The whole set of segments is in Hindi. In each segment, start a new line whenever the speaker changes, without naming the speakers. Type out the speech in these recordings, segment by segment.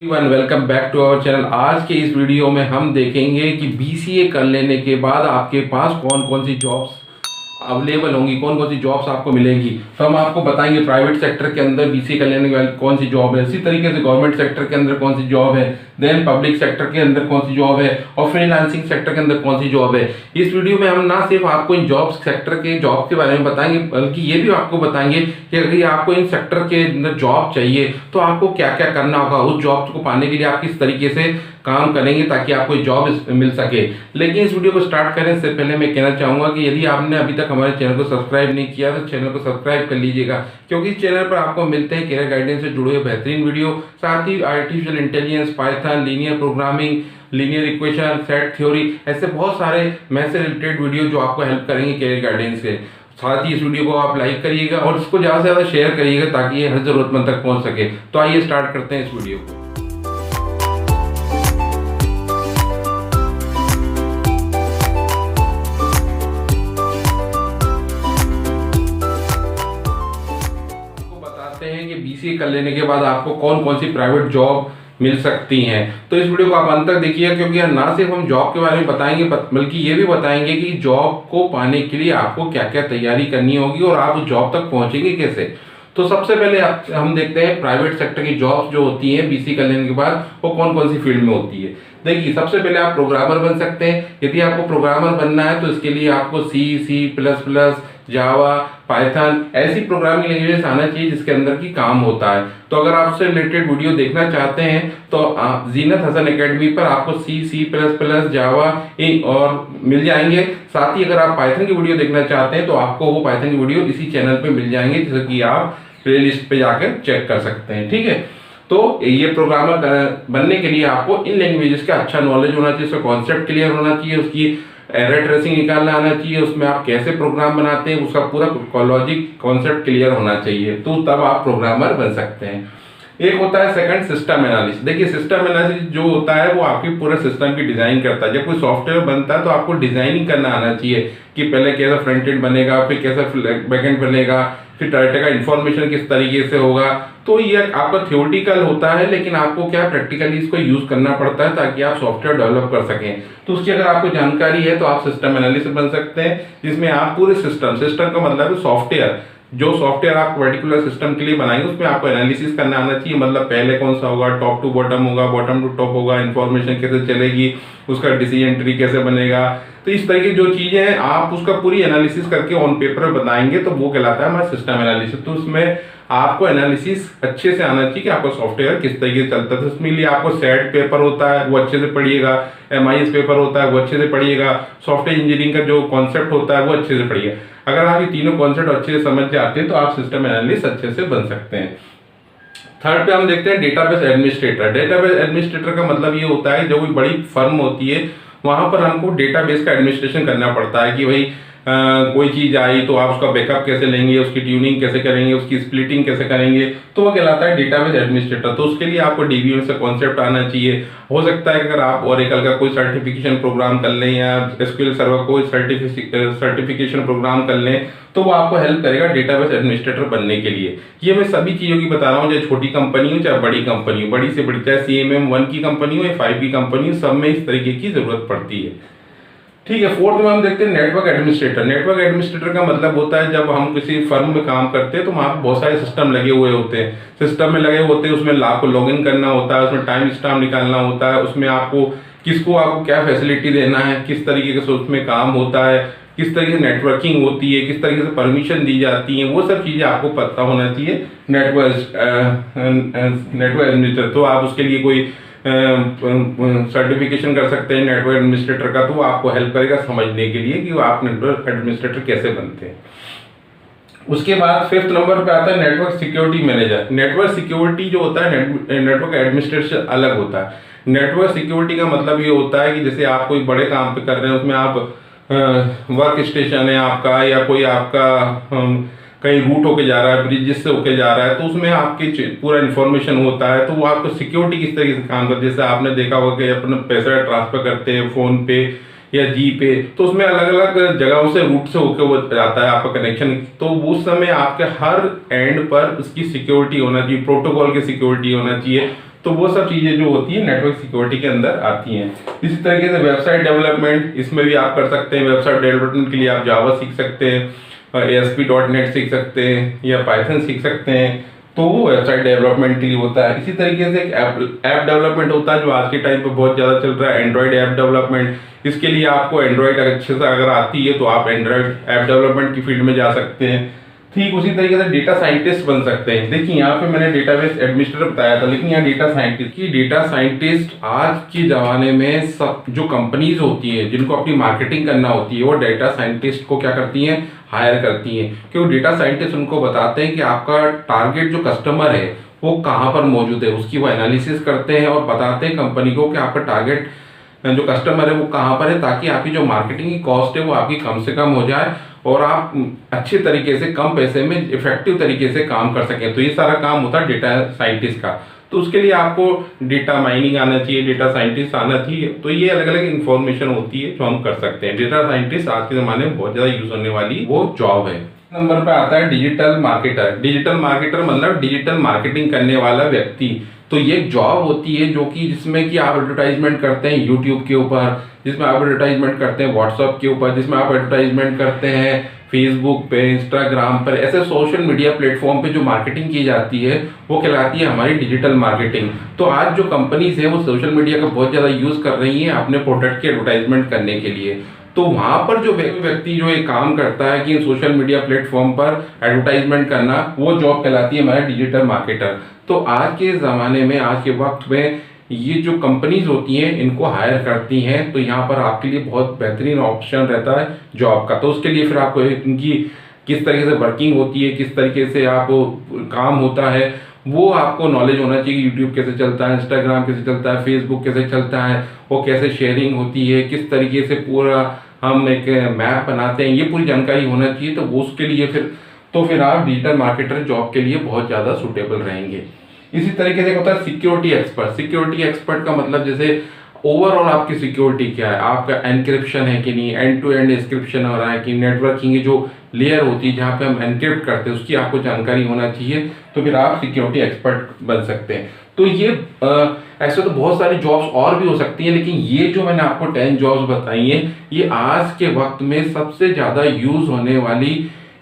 Everyone welcome back to our channel. आज के इस वीडियो में हम देखेंगे कि बीसीए कर लेने के बाद आपके पास कौन कौन सी जॉब्स अवेलेबल होंगी, कौन कौन सी जॉब्स आपको मिलेंगी। तो हम आपको बताएंगे प्राइवेट सेक्टर के अंदर बीसीए कर लेने के बाद कौन सी जॉब है, इसी तरीके से गवर्नमेंट सेक्टर के अंदर कौन सी जॉब है, देन पब्लिक सेक्टर के अंदर कौन सी जॉब है और फ्रीलांसिंग सेक्टर के अंदर कौन सी जॉब है। इस वीडियो में हम ना सिर्फ आपको इन जॉब सेक्टर के जॉब के बारे में बताएंगे, बल्कि ये भी आपको बताएंगे कि अगर आपको इन सेक्टर के अंदर जॉब चाहिए तो आपको क्या क्या करना होगा, उस जॉब को पाने के लिए आप किस तरीके से काम करेंगे ताकि आपको जॉब मिल सके। लेकिन इस वीडियो को स्टार्ट करने से पहले मैं कहना चाहूंगा कि यदि आपने अभी तक हमारे चैनल को सब्सक्राइब नहीं किया तो चैनल को सब्सक्राइब कर लीजिएगा, क्योंकि इस चैनल पर आपको मिलते हैं कैरियर गाइडेंस से जुड़े हुए बेहतरीन वीडियो, साथ ही artificial intelligence, Python, linear programming, linear equation, set theory, ऐसे बहुत सारे मैथ से रिलेटेड वीडियो जो आपको हेल्प करेंगे कैरियर गाइडेंस के। साथ ही इस वीडियो को आप लाइक करिएगा और इसको ज़्यादा से ज़्यादा शेयर करिएगा ताकि ये हर जरूरतमंद तक पहुंच सके। तो आइए स्टार्ट करते हैं इस वीडियो को। हैं कि बीसीए कर लेने के बाद आपको कौन कौन सी प्राइवेट जॉब मिल सकती हैं। तो इस वीडियो को आप अंत तक देखिए, क्योंकि ना सिर्फ हम जॉब के बारे में बताएंगे बल्कि ये भी बताएंगे कि जॉब को पाने के लिए आपको क्या क्या तैयारी करनी होगी और आप उस जॉब तक पहुंचेंगे कैसे। तो सबसे पहले हम देखते हैं प्राइवेट सेक्टर की जॉब्स जो होती हैं बीसीए कर लेने के बाद वो कौन कौन सी फील्ड में होती है। देखिए, सबसे पहले आप प्रोग्रामर बन सकते हैं। यदि आपको प्रोग्रामर बनना है तो इसके लिए आपको सी++, जावा, पाइथन ऐसी प्रोग्रामिंग लैंग्वेजेस आना चाहिए जिसके अंदर की काम होता है। तो अगर आप उससे रिलेटेड वीडियो देखना चाहते हैं तो जीनत हसन एकेडमी पर आपको सी++, जावा और मिल जाएंगे। साथ ही अगर आप पाइथन की वीडियो देखना चाहते हैं तो आपको वो पाइथन की वीडियो इसी चैनल पे मिल जाएंगे, जैसे कि आप प्लेलिस्ट पे जाकर चेक कर सकते हैं। ठीक है, तो ये प्रोग्रामर बनने के लिए आपको इन लैंग्वेजेस का अच्छा नॉलेज होना चाहिए, उसका कॉन्सेप्ट क्लियर होना चाहिए, उसकी एरर ट्रेसिंग निकालना आना चाहिए, उसमें आप कैसे प्रोग्राम बनाते हैं उसका पूरा लॉजिक कॉन्सेप्ट क्लियर होना चाहिए, तो तब आप प्रोग्रामर बन सकते हैं। एक होता है सेकंड सिस्टम एनालिसिस। देखिए, सिस्टम एनालिसिस जो होता है वो आपकी पूरे सिस्टम की डिजाइन करता है। जब कोई सॉफ्टवेयर बनता है तो आपको डिजाइनिंग करना आना चाहिए कि पहले कैसा फ्रंट एंड बनेगा, फिर कैसा बैक एंड बनेगा, फिर डाटा का इन्फॉर्मेशन किस तरीके से होगा। तो ये आपका थ्योरेटिकल होता है, लेकिन आपको क्या प्रैक्टिकली इसको यूज करना पड़ता है ताकि आप सॉफ्टवेयर डेवलप कर सकें। तो उसकी अगर आपको जानकारी है तो आप सिस्टम एनालिसिस बन सकते हैं, जिसमें आप पूरे सिस्टम का मतलब है सॉफ्टवेयर, जो सॉफ्टवेयर आप पर्टिकुलर सिस्टम के लिए बनाएंगे उसमें आपको एनालिसिस करना आना चाहिए। मतलब पहले कौन सा होगा, टॉप टू बॉटम होगा, बॉटम टू टॉप होगा, इन्फॉर्मेशन कैसे चलेगी, उसका डिसीजन ट्री कैसे बनेगा। तो इस तरह की जो चीजें हैं आप उसका पूरी एनालिसिस करके ऑन पेपर बताएंगे तो वो कहलाता है हमारा सिस्टम एनालिसिस। तो उसमें आपको एनालिसिस अच्छे से आना चाहिए कि आपका सॉफ्टवेयर किस तरीके से चलता है। तो उसमें लिए आपको सेट पेपर होता है वो अच्छे से पढ़िएगा, MIS पेपर होता है वो अच्छे से पढ़िएगा, सॉफ्टवेयर इंजीनियरिंग का जो कॉन्सेप्ट होता है वो अच्छे से पढ़िएगा। अगर आप ये तीनों कॉन्सेप्ट अच्छे से समझ जाते हैं तो आप सिस्टम एनालिस्ट अच्छे से बन सकते हैं। थर्ड पे हम देखते हैं डेटाबेस एडमिनिस्ट्रेटर। डेटाबेस एडमिनिस्ट्रेटर का मतलब ये होता है, जो कोई बड़ी फर्म होती है वहां पर हमको डेटाबेस का एडमिनिस्ट्रेशन करना पड़ता है कि भाई कोई चीज आई तो आप उसका बैकअप कैसे लेंगे, उसकी ट्यूनिंग कैसे करेंगे, उसकी स्प्लिटिंग कैसे करेंगे, तो वो कहलाता है डेटाबेस एडमिनिस्ट्रेटर। तो उसके लिए आपको DBA से कॉन्सेप्ट आना चाहिए। हो सकता है कि अगर आप ओरेकल का कोई सर्टिफिकेशन प्रोग्राम कर लें या SQL सर्वर कोई सर्टिफिकेशन प्रोग्राम कर लें तो वो आपको हेल्प करेगा डेटाबेस एडमिनिस्ट्रेटर बनने के लिए। ये मैं सभी चीज़ों की बता रहा हूँ, चाहे छोटी कंपनी हो चाहे बड़ी कंपनी हो, बड़ी से बड़ी चाहे CMM1 की कंपनी हो या 5 की कंपनी हो, सब में इस तरीके की जरूरत पड़ती है। ठीक है, फोर्थ में हम देखते हैं नेटवर्क एडमिनिस्ट्रेटर। नेटवर्क एडमिनिस्ट्रेटर का मतलब होता है जब हम किसी फर्म में काम करते हैं तो वहाँ पे बहुत सारे सिस्टम लगे हुए होते हैं, सिस्टम में लगे होते हैं, उसमें आपको लॉगिन करना होता है, उसमें टाइम स्टैम्प निकालना होता है, उसमें आपको आपको क्या फैसिलिटी देना है, किस तरीके से उसमें काम होता है, किस तरीके से नेटवर्किंग होती है, किस तरीके से परमिशन दी जाती है, वो सब चीज़ें आपको पता होना चाहिए नेटवर्क एडमिनिस्ट्रेटर। तो आप उसके लिए कोई सर्टिफिकेशन कर सकते हैं नेटवर्क एडमिनिस्ट्रेटर का, तो वो आपको हेल्प करेगा समझने के लिए कि आप नेटवर्क एडमिनिस्ट्रेटर कैसे बनते हैं। उसके बाद फिफ्थ नंबर पे आता है network security manager. Network security जो होता है नेटवर्क एडमिनिस्ट्रेशन अलग होता है। नेटवर्क सिक्योरिटी का मतलब ये होता है कि जैसे आप कोई बड़े काम पे कर रहे हैं, उसमें आप वर्क स्टेशन है आपका या कोई आपका कहीं रूट होके जा रहा है, ब्रिजेस से होके जा रहा है, तो उसमें आपकी पूरा इन्फॉर्मेशन होता है। तो वो आपको सिक्योरिटी किस तरीके से काम करती है, जैसे आपने देखा होगा कि अपना पैसा ट्रांसफर करते हैं फोन पे या जी पे, तो उसमें अलग अलग जगहों से रूट से होकर वो जाता है आपका कनेक्शन। तो उस समय आपके हर एंड पर उसकी सिक्योरिटी होना चाहिए, प्रोटोकॉल की सिक्योरिटी होना चाहिए। तो वो सब चीज़ें जो होती है नेटवर्क सिक्योरिटी के अंदर आती हैं। इसी तरीके से वेबसाइट डेवलपमेंट, इसमें भी आप कर सकते हैं। वेबसाइट डेवलपमेंट के लिए आप जावा सीख सकते हैं, ASP.NET सीख सकते हैं या पाइथन सीख सकते हैं, तो वो वेबसाइट डेवलपमेंट के लिए होता है। इसी तरीके से एक ऐप डेवलपमेंट होता है जो आज के टाइम पे बहुत ज़्यादा चल रहा है, एंड्रॉयड ऐप डेवलपमेंट। इसके लिए आपको एंड्रॉयड अच्छे से अगर आती है तो आप एंड्रॉयड ऐप डेवलपमेंट की फील्ड में जा सकते हैं। ठीक उसी तरीके से डेटा साइंटिस्ट बन सकते हैं। देखिए यहाँ पे मैंने डेटाबेस एडमिनिस्ट्रेटर बताया था, लेकिन यहाँ डेटा साइंटिस्ट आज के ज़माने में सब जो कंपनीज होती है जिनको अपनी मार्केटिंग करना होती है वो डेटा साइंटिस्ट को क्या करती हैं, हायर करती हैं। क्योंकि डेटा साइंटिस्ट उनको बताते हैं कि आपका टारगेट जो कस्टमर है वो कहाँ पर मौजूद है, उसकी वो एनालिसिस करते हैं और बताते हैं कंपनी को कि आपका टारगेट जो कस्टमर है वो कहाँ पर है, ताकि आपकी जो मार्केटिंग की कॉस्ट है वो आपकी कम से कम हो जाए और आप अच्छे तरीके से कम पैसे में इफेक्टिव तरीके से काम कर सकें। तो ये सारा काम होता है डेटा साइंटिस्ट का। तो उसके लिए आपको डेटा माइनिंग आना चाहिए, डेटा साइंटिस्ट आना चाहिए। तो ये अलग अलग इन्फॉर्मेशन होती है जो हम कर सकते हैं। डेटा साइंटिस्ट आज के ज़माने में बहुत ज़्यादा यूज होने वाली वो जॉब है। नंबर पे आता है डिजिटल मार्केटर। डिजिटल मार्केटर मतलब डिजिटल मार्केटिंग करने वाला व्यक्ति। तो ये जॉब होती है जो कि जिसमें कि आप एडवर्टाइजमेंट करते हैं यूट्यूब के ऊपर, जिसमें आप एडवर्टाइजमेंट करते हैं व्हाट्सएप के ऊपर, जिसमें आप एडवर्टाइजमेंट करते हैं फेसबुक पे, इंस्टाग्राम पर, ऐसे सोशल मीडिया प्लेटफॉर्म पे जो मार्केटिंग की जाती है वो कहलाती है हमारी डिजिटल मार्केटिंग। तो आज जो कंपनीज है वो सोशल मीडिया का बहुत ज़्यादा यूज़ कर रही हैं अपने प्रोडक्ट के एडवर्टाइजमेंट करने के लिए। तो वहाँ पर जो व्यक्ति जो ये काम करता है कि सोशल मीडिया प्लेटफॉर्म पर एडवर्टाइजमेंट करना, वो जॉब कहलाती है हमारा डिजिटल मार्केटर। तो आज के ज़माने में, आज के वक्त में ये जो कंपनीज होती हैं इनको हायर करती हैं, तो यहाँ पर आपके लिए बहुत बेहतरीन ऑप्शन रहता है जॉब का। तो उसके लिए फिर आपको इनकी किस तरीके से वर्किंग होती है, किस तरीके से आप काम होता है, वो आपको नॉलेज होना चाहिए। यूट्यूब कैसे चलता है, इंस्टाग्राम कैसे चलता है, फेसबुक कैसे चलता है, वो कैसे शेयरिंग होती है, किस तरीके से पूरा हम एक मैप बनाते हैं, ये पूरी जानकारी होना चाहिए। तो वो उसके लिए फिर आप डिजिटल मार्केटर जॉब के लिए बहुत ज़्यादा सूटेबल रहेंगे। इसी तरीके से होता है सिक्योरिटी एक्सपर्ट। सिक्योरिटी एक्सपर्ट का मतलब जैसे ओवरऑल आपकी सिक्योरिटी क्या है, आपका एनक्रिप्शन है कि नहीं, एंड टू एंड एन्क्रिप्शन हो रहा है कि, नेटवर्किंग की जो लेयर होती है जहाँ पे हम एनक्रिप्ट करते हैं उसकी आपको जानकारी होना चाहिए। तो फिर आप सिक्योरिटी एक्सपर्ट बन सकते हैं। तो ये ऐसे तो बहुत सारी जॉब्स और भी हो सकती हैं, लेकिन ये जो मैंने आपको 10 जॉब्स बताई हैं ये आज के वक्त में सबसे ज़्यादा यूज होने वाली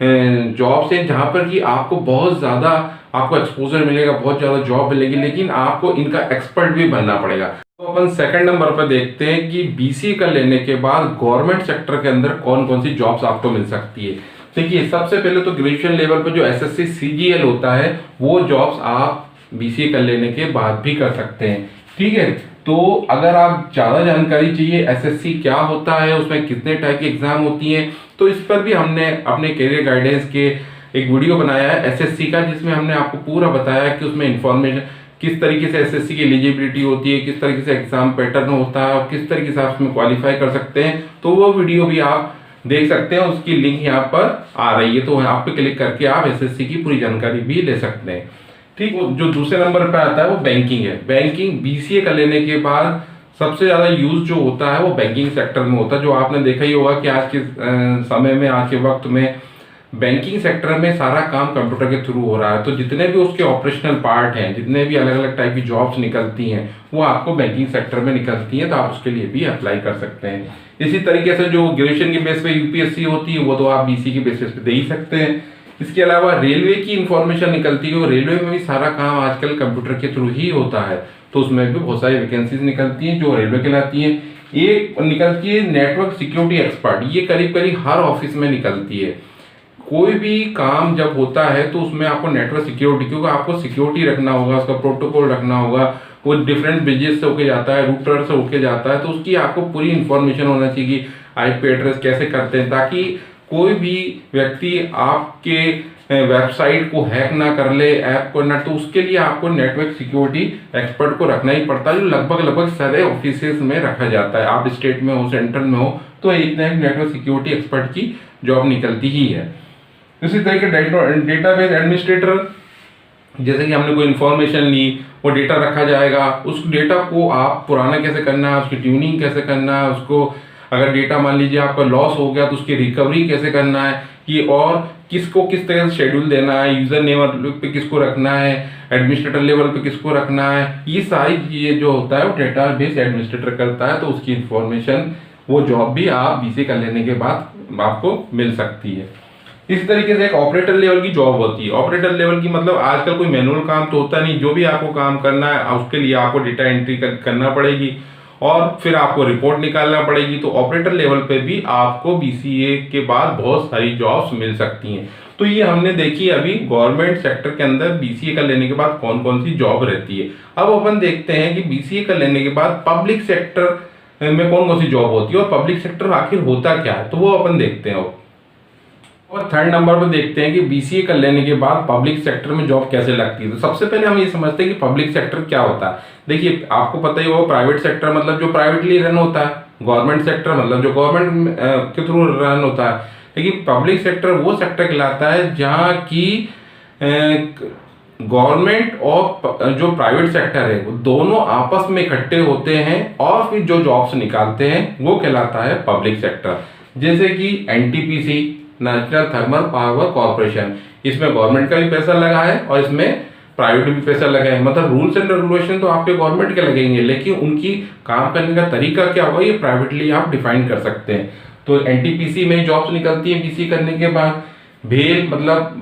जॉब्स हैं, जहाँ पर कि आपको बहुत ज़्यादा आपको एक्सपोजर मिलेगा, बहुत ज़्यादा जॉब मिलेगी, लेकिन आपको इनका एक्सपर्ट भी बनना पड़ेगा। तो अपन सेकंड नंबर पर देखते हैं कि BCA कर लेने के बाद गवर्नमेंट सेक्टर के अंदर कौन कौन सी जॉब्स आपको मिल सकती है। देखिए सबसे पहले तो ग्रेजुएशन लेवल पर जो SSC CGL होता है वो जॉब्स आप BCA कर लेने के बाद भी कर सकते हैं। ठीक है, तो अगर आप ज़्यादा जानकारी चाहिए SSC क्या होता है, उसमें कितने टाइप की एग्जाम होती हैं, तो इस पर भी हमने अपने करियर गाइडेंस के एक वीडियो बनाया है SSC का, जिसमें हमने आपको पूरा बताया कि उसमें इंफॉर्मेशन किस तरीके से SSC की एलिजिबिलिटी होती है, किस तरीके से एग्जाम पैटर्न होता है और किस तरीके से आप उसमें क्वालिफाई कर सकते हैं। तो वो वीडियो भी आप देख सकते हैं, उसकी लिंक यहाँ पर आ रही है, तो आप पे क्लिक करके आप SSC की पूरी जानकारी भी ले सकते हैं। ठीक, जो दूसरे नंबर पर आता है वो बैंकिंग है। बैंकिंग BCA कर लेने के बाद सबसे ज़्यादा यूज जो होता है वो बैंकिंग सेक्टर में होता है। जो आपने देखा ही होगा कि आज के समय में, आज के वक्त में बैंकिंग सेक्टर में सारा काम कंप्यूटर के थ्रू हो रहा है। तो जितने भी उसके ऑपरेशनल पार्ट हैं, जितने भी अलग अलग टाइप की जॉब्स निकलती हैं वो आपको बैंकिंग सेक्टर में निकलती हैं, तो आप उसके लिए भी अप्लाई कर सकते हैं। इसी तरीके से जो ग्रेजुएशन की बेस पे UPSC होती है वो तो आप BCA की बेसिस पे दे ही सकते हैं। इसके अलावा रेलवे की इंफॉर्मेशन निकलती है, रेलवे में भी सारा काम आजकल कंप्यूटर के थ्रू ही होता है, तो उसमें भी बहुत सारी वैकेंसीज निकलती हैं जो रेलवे कहलाती हैं। एक निकलती है नेटवर्क सिक्योरिटी एक्सपर्ट, ये करीब करीब हर ऑफिस में निकलती है। कोई भी काम जब होता है तो उसमें आपको नेटवर्क सिक्योरिटी, क्योंकि आपको सिक्योरिटी रखना होगा, उसका प्रोटोकॉल रखना होगा, वो डिफरेंट ब्रिजेस से होके जाता है, रूटर से होके जाता है, तो उसकी आपको पूरी इंफॉर्मेशन होना चाहिए कि IP एड्रेस कैसे करते हैं, ताकि कोई भी व्यक्ति आपके वेबसाइट को हैक ना कर ले, ऐप को ना, तो उसके लिए आपको नेटवर्क सिक्योरिटी एक्सपर्ट को रखना ही पड़ता है, जो लगभग सारे ऑफिसेज में रखा जाता है। आप स्टेट में हो, सेंट्रल में हो, तो एक ना एक नेटवर्क सिक्योरिटी एक्सपर्ट की जॉब निकलती ही है। इसी तरीके डेटाबेस एडमिनिस्ट्रेटर, जैसे कि हमने कोई इन्फॉर्मेशन ली, वो डेटा रखा जाएगा, उस डेटा को आप पुराना कैसे करना है, उसकी ट्यूनिंग कैसे करना है, उसको अगर डेटा मान लीजिए आपका लॉस हो गया तो उसकी रिकवरी कैसे करना है, कि और किसको किस तरह से शेड्यूल देना है, यूजर नेम पे किसको रखना है, एडमिनिस्ट्रेटर लेवल पे किसको रखना है, ये सारी चीज़ें जो होता है वो डेटाबेस एडमिनिस्ट्रेटर करता है। तो उसकी इंफॉर्मेशन वो जॉब भी आप बीसीए कर लेने के बाद आपको मिल सकती है। इस तरीके से एक ऑपरेटर लेवल की जॉब होती है। ऑपरेटर लेवल की मतलब आजकल कोई मैनुअल काम तो होता नहीं, जो भी आपको काम करना है उसके लिए आपको डेटा एंट्री करना पड़ेगी और फिर आपको रिपोर्ट निकालना पड़ेगी। तो ऑपरेटर लेवल पे भी आपको बीसीए के बाद बहुत सारी जॉब्स मिल सकती हैं। तो ये हमने देखी अभी गवर्नमेंट सेक्टर के अंदर बीसीए कर लेने के बाद कौन कौन सी जॉब रहती है। अब अपन देखते हैं कि बीसीए कर लेने के बाद पब्लिक सेक्टर में कौन कौन सी जॉब होती है और पब्लिक सेक्टर आखिर होता क्या है, तो वो अपन देखते हैं। और थर्ड नंबर पर देखते हैं कि बीसीए कर लेने के बाद पब्लिक सेक्टर में जॉब कैसे लगती है। तो सबसे पहले हम ये समझते हैं कि पब्लिक सेक्टर क्या होता है। देखिए आपको पता ही होगा, प्राइवेट सेक्टर मतलब जो प्राइवेटली रन होता है, गवर्नमेंट सेक्टर मतलब जो गवर्नमेंट के थ्रू रन होता है। लेकिन पब्लिक सेक्टर वो सेक्टर कहलाता है जहाँ की गवर्नमेंट और जो प्राइवेट सेक्टर है वो दोनों आपस में इकट्ठे होते हैं और फिर जो जॉब्स निकालते हैं वो कहलाता है पब्लिक सेक्टर। जैसे कि NTPC, national thermal power corporation, इसमें गवर्नमेंट का भी पैसा लगा है और इसमें प्राइवेट भी पैसा लगा है। मतलब रूल्स एंड रेगुलेशन तो आपके गवर्नमेंट के लगेंगे, लेकिन उनकी काम करने का तरीका क्या होगा ये प्राइवेटली आप डिफाइन कर सकते हैं। तो एनटीपीसी में जॉब्स निकलती है बीसीए करने के बाद। भेल मतलब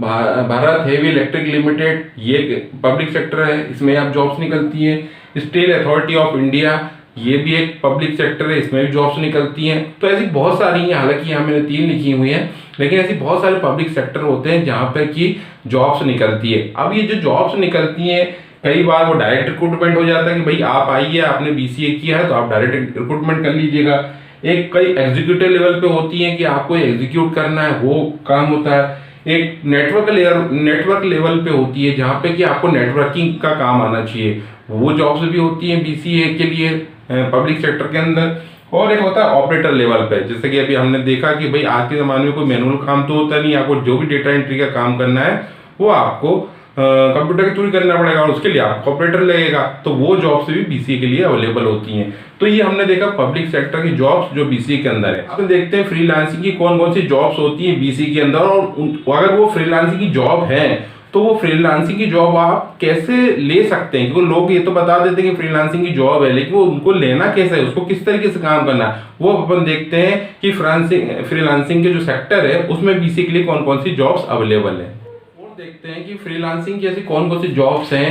भारत हेवी इलेक्ट्रिक लिमिटेड, ये पब्लिक सेक्टर है, इसमें आप जॉब्स निकलती है। स्टेट अथॉरिटी ऑफ इंडिया, ये भी एक पब्लिक सेक्टर है, इसमें भी जॉब्स निकलती हैं। तो ऐसी बहुत सारी हैं, हालांकि यहाँ मैंने 3 लिखी हुई हैं, लेकिन ऐसी बहुत सारे पब्लिक सेक्टर होते हैं जहाँ पे कि जॉब्स निकलती है। अब ये जो जॉब्स निकलती हैं कई बार वो डायरेक्ट रिक्रूटमेंट हो जाता है कि भाई आप आइए, आपने बीसीए किया है तो आप डायरेक्ट रिक्रूटमेंट कर लीजिएगा। एक कई एग्जीक्यूटिव लेवल पे होती है कि आपको एग्जीक्यूट करना है, वो काम होता है। एक नेटवर्क लेवल पे होती है जहाँ पे कि आपको नेटवर्किंग का काम आना चाहिए, वो जॉब्स भी होती हैं बीसीए के लिए पब्लिक सेक्टर के अंदर। और एक होता है ऑपरेटर लेवल पे, जैसे कि अभी हमने देखा कि भाई आज के ज़माने में कोई मैनुअल काम तो होता नहीं, आपको जो भी डेटा एंट्री का काम करना है वो आपको कंप्यूटर के थ्रू ही करना पड़ेगा और उसके लिए आपको ऑपरेटर लगेगा। तो वो जॉब्स भी बीसीए के लिए अवेलेबल होती हैं। तो ये हमने देखा पब्लिक सेक्टर की जॉब्स जो बीसीए के अंदर है। अब देखते हैं फ्रीलांसिंग की कौन कौन सी जॉब्स होती हैं बीसीए के अंदर, और अगर वो फ्रीलांसिंग की जॉब है तो वो फ्रीलांसिंग की जॉब आप कैसे ले सकते हैं। क्योंकि लोग ये तो बता देते हैं कि फ्रीलांसिंग की जॉब है, लेकिन वो उनको लेना कैसे है, उसको किस तरीके से काम करना है, वो अपन देखते हैं कि फ्रीलांसिंग के जो सेक्टर है उसमें बीसीए के लिए कौन कौन सी जॉब्स अवेलेबल है। और देखते हैं कि फ्रीलांसिंग की ऐसी कौन कौन सी जॉब्स हैं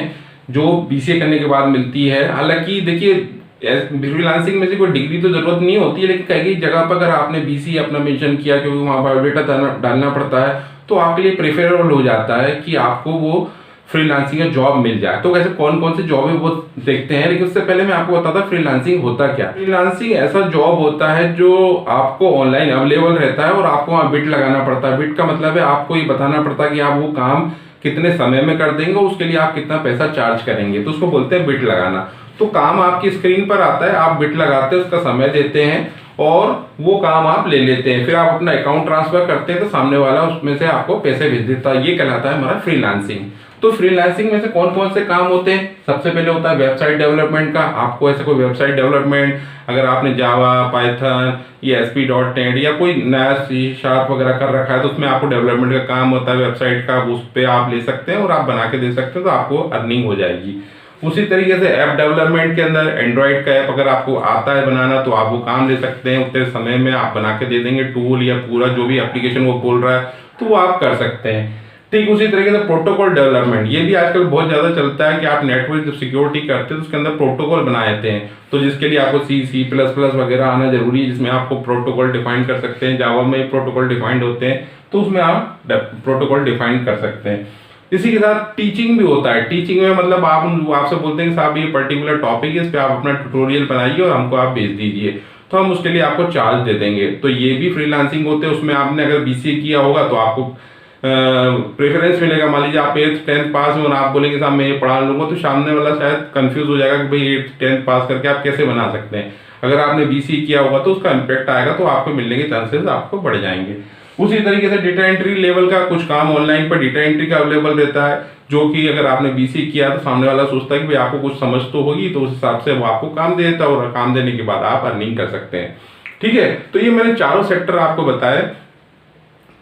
जो बीसीए करने के बाद मिलती है। हालांकि देखिए फ्रीलांसिंग में से कोई डिग्री तो जरूरत नहीं होती है, लेकिन कई जगह पर अगर आपने बीसीए अपना मेंशन किया क्योंकि वहाँ बायोडेटा डालना पड़ता है, तो आपके लिए प्रेफरेबल हो जाता है कि आपको वो फ्रीलांसिंग का जॉब मिल जाए। तो कैसे कौन कौन से जॉब है वो देखते हैं, लेकिन उससे पहले मैं आपको बताता फ्रीलांसिंग होता क्या। फ्रीलांसिंग ऐसा जॉब होता है जो आपको ऑनलाइन अवेलेबल रहता है और आपको वहाँ बिट लगाना पड़ता है। बिट का मतलब है आपको ये बताना पड़ता है कि आप वो काम कितने समय में कर देंगे और उसके लिए आप कितना पैसा चार्ज करेंगे, तो उसको बोलते हैं बिट लगाना। तो काम आपकी स्क्रीन पर आता है, आप बिट लगाते हैं, उसका समय देते हैं और वो काम आप ले लेते हैं। फिर आप अपना अकाउंट ट्रांसफर करते हैं तो सामने वाला उसमें से आपको पैसे भेज देता है। ये कहलाता है हमारा फ्रीलांसिंग। तो फ्रीलांसिंग में से कौन कौन से काम होते हैं, सबसे पहले होता है वेबसाइट डेवलपमेंट का। आपको ऐसा कोई वेबसाइट डेवलपमेंट, अगर आपने जावा, पाइथन या ASP.NET या कोई नया C# वगैरह कर रखा है तो उसमें आपको डेवलपमेंट का काम होता है वेबसाइट का, उस पर आप ले सकते हैं और आप बना के दे सकते हैं, तो आपको अर्निंग हो जाएगी। उसी तरीके से ऐप डेवलपमेंट के अंदर एंड्रॉइड का ऐप अगर आपको आता है बनाना तो आप वो काम ले सकते हैं, उतने समय में आप बना के दे देंगे टूल या पूरा जो भी एप्लीकेशन वो बोल रहा है तो वो आप कर सकते हैं। ठीक उसी तरीके से प्रोटोकॉल डेवलपमेंट, ये भी आजकल बहुत ज़्यादा चलता है कि आप नेटवर्क जब सिक्योरिटी करते हैं तो उसके अंदर प्रोटोकॉल बनाए जाते हैं, तो जिसके लिए आपको C++ वगैरह आना जरूरी है, जिसमें आपको प्रोटोकॉल डिफाइन कर सकते हैं। जावा में प्रोटोकॉल डिफाइंड होते हैं तो उसमें आप प्रोटोकॉल डिफाइन कर सकते हैं। इसी के साथ टीचिंग भी होता है। टीचिंग में मतलब आप आपसे बोलते हैं कि साहब ये पर्टिकुलर टॉपिक है, इस पर आप अपना ट्यूटोरियल बनाइए और हमको आप भेज दीजिए, तो हम उसके लिए आपको चार्ज दे देंगे। तो ये भी फ्रीलांसिंग होते हैं। उसमें आपने अगर BCA किया होगा तो आपको प्रेफरेंस मिलेगा। मान लीजिए आप 10th पास में और आप बोलेंगे साहब मैं ये पढ़ा लूंगा, तो सामने वाला शायद कंफ्यूज हो जाएगा कि भाई 10th पास करके आप कैसे बना सकते हैं। अगर आपने BCA किया होगा तो उसका इम्पैक्ट आएगा, तो आपको मिलने के चांसेस आपको बढ़ जाएंगे। उसी तरीके से डेटा एंट्री लेवल का कुछ काम ऑनलाइन पर डेटा एंट्री का अवेलेबल रहता है, जो कि अगर आपने BCA किया तो सामने वाला सोचता है कि भाई आपको कुछ समझ तो होगी, तो उस हिसाब से वो आपको काम दे देता है और काम देने के बाद आप अर्निंग कर सकते हैं। ठीक है, तो ये मैंने चारों सेक्टर आपको बताए।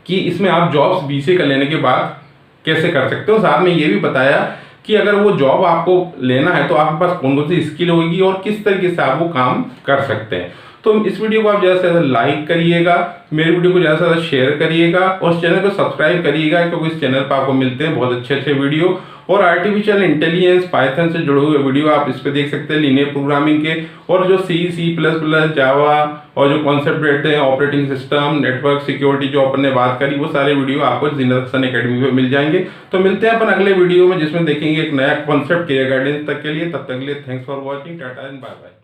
कि इसमें आप जॉब्स BCA कर लेने के बाद कैसे कर सकते हो। साथ में ये भी बताया कि अगर वो जॉब आपको लेना है तो आपके पास कौन कौन सी स्किल होगी और किस तरीके से आप वो काम कर सकते हैं। तो इस वीडियो को आप ज़्यादा से ज़्यादा लाइक करिएगा, मेरे वीडियो को ज़्यादा से ज़्यादा शेयर करिएगा और इस चैनल को सब्सक्राइब करिएगा, क्योंकि इस चैनल पर आपको मिलते हैं बहुत अच्छे अच्छे वीडियो और आर्टिफिशियल इंटेलिजेंस पाइथन से जुड़े हुए वीडियो आप इस पर देख सकते हैं, लीनियर प्रोग्रामिंग के, और जो C++, जावा और जो कॉन्सेप्ट रहते हैं ऑपरेटिंग सिस्टम, नेटवर्क सिक्योरिटी जो अपन ने बात करी, वो सारे वीडियो आपको जीनत हसन एकेडमी पे मिल जाएंगे। तो मिलते हैं अपन अगले वीडियो में जिसमें देखेंगे एक नया कॉन्सेप्ट कैरियर गाइडेंस तक के लिए। तब तक के लिए thanks for watching, tata and bye bye.